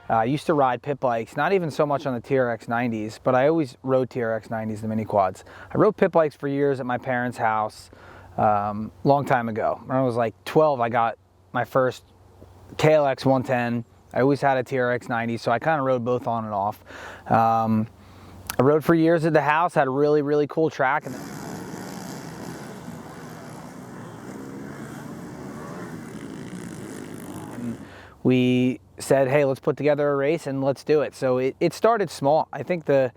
I used to ride pit bikes, not even so much on the TRX 90s, but I always rode TRX 90s, the mini quads. I rode pit bikes for years at my parents' house, long time ago. When I was like 12, I got my first KLX 110. I always had a TRX 90, so I kind of rode both on and off. I rode for years at the house, had a really, really cool track. And we said, hey, let's put together a race and let's do it. So it started small. I think the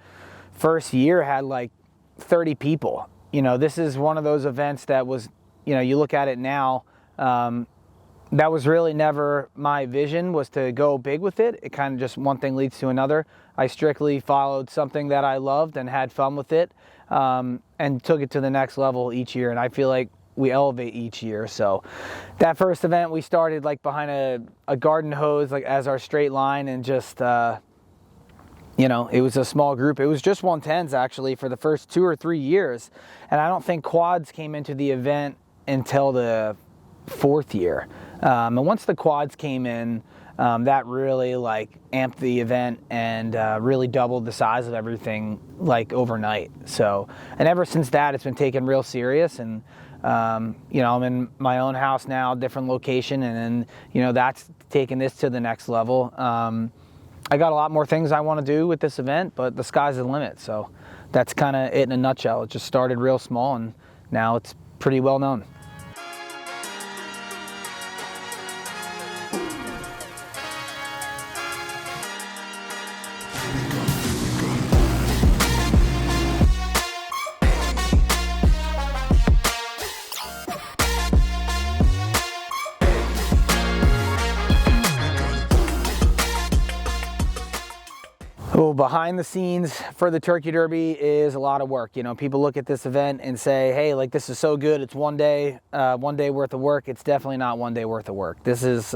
first year had like 30 people. You know, this is one of those events that was, you know, you look at it now, that was really never my vision, was to go big with it. It kind of just one thing leads to another. I strictly followed something that I loved and had fun with it, and took it to the next level each year. And I feel like we elevate each year. So that first event, we started like behind a garden hose, like as our straight line, and just, you know, it was a small group. It was just 110s actually for the first 2 or 3 years. And I don't think quads came into the event until the 4th year. And once the quads came in, that really like amped the event and really doubled the size of everything like overnight. So, and ever since that, it's been taken real serious. And you know, I'm in my own house now, different location, and then, you know, that's taking this to the next level. I got a lot more things I want to do with this event, but the sky's the limit. So that's kind of it in a nutshell. It just started real small, and now it's pretty well known. Well, behind the scenes for the Turkey Derby is a lot of work. You know, people look at this event and say, hey, like, this is so good, it's one day worth of work. It's definitely not one day worth of work. This is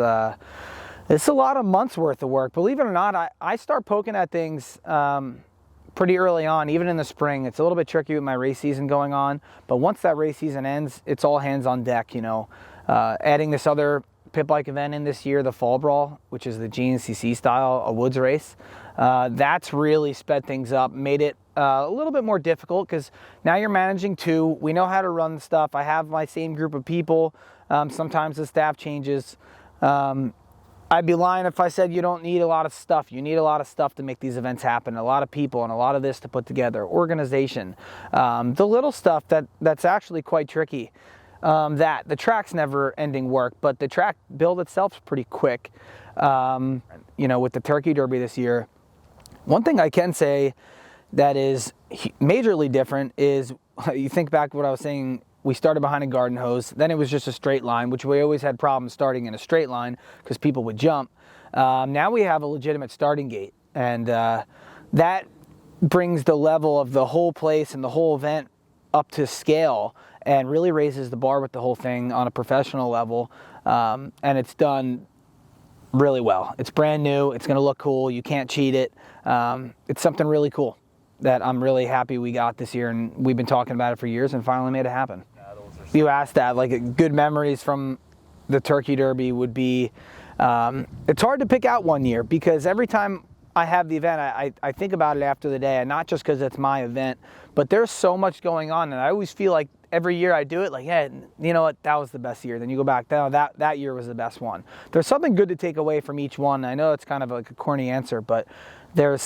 it's a lot of months worth of work. Believe it or not, I start poking at things pretty early on, even in the spring. It's a little bit tricky with my race season going on, but once that race season ends, it's all hands on deck. You know, adding this other pit bike event in this year, the Fall Brawl, which is the GNCC style, a woods race. That's really sped things up, made it a little bit more difficult, because now you're managing two. We know how to run the stuff. I have my same group of people. Sometimes the staff changes. I'd be lying if I said you don't need a lot of stuff. You need a lot of stuff to make these events happen, a lot of people and a lot of this to put together, organization, the little stuff that's actually quite tricky. That the track's never ending work, but the track build itself is pretty quick. You know, with the Turkey Derby this year, one thing I can say that is majorly different is, you think back to what I was saying, we started behind a garden hose, then it was just a straight line, which we always had problems starting in a straight line because people would jump. Now we have a legitimate starting gate, and that brings the level of the whole place and the whole event up to scale, and really raises the bar with the whole thing on a professional level. And it's done really well. It's brand new. It's going to look cool. You can't cheat it. It's something really cool that I'm really happy we got this year, and we've been talking about it for years and finally made it happen. You asked that, like, good memories from the Turkey Derby would be, it's hard to pick out one year, because every time I have the event, I think about it after the day, and not just because it's my event, but there's so much going on, and I always feel like every year I do it, like, yeah, you know what, that was the best year. Then you go back, no, that year was the best one. There's something good to take away from each one. I know it's kind of like a corny answer, but there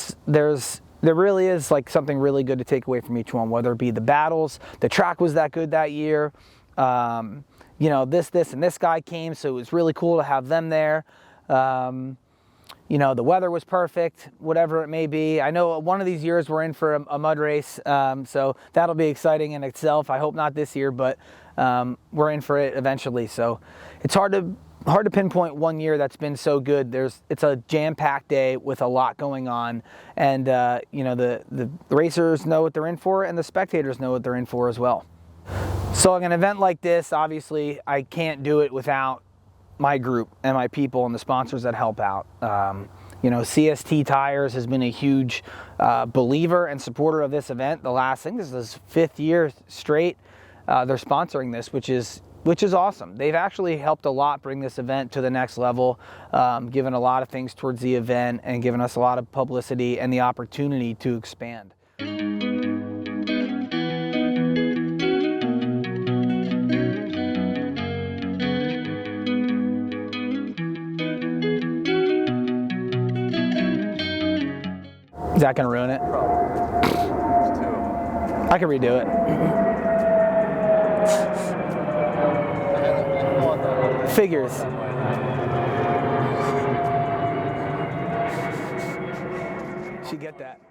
really is like something really good to take away from each one, whether it be the battles, the track was that good that year, you know, this and this guy came, so it was really cool to have them there. You know, the weather was perfect, whatever it may be. I know one of these years we're in for a mud race, so that'll be exciting in itself. I hope not this year, but we're in for it eventually. So it's hard to pinpoint one year that's been so good. It's a jam-packed day with a lot going on, and you know, the racers know what they're in for, and the spectators know what they're in for as well. So like an event like this, obviously I can't do it without my group and my people and the sponsors that help out. You know, CST Tires has been a huge believer and supporter of this event. The last thing, this is 5th year straight they're sponsoring this, which is which is awesome. They've actually helped a lot bring this event to the next level, given a lot of things towards the event and given us a lot of publicity and the opportunity to expand. Is that gonna ruin it? I can redo it. Figures. Should get that.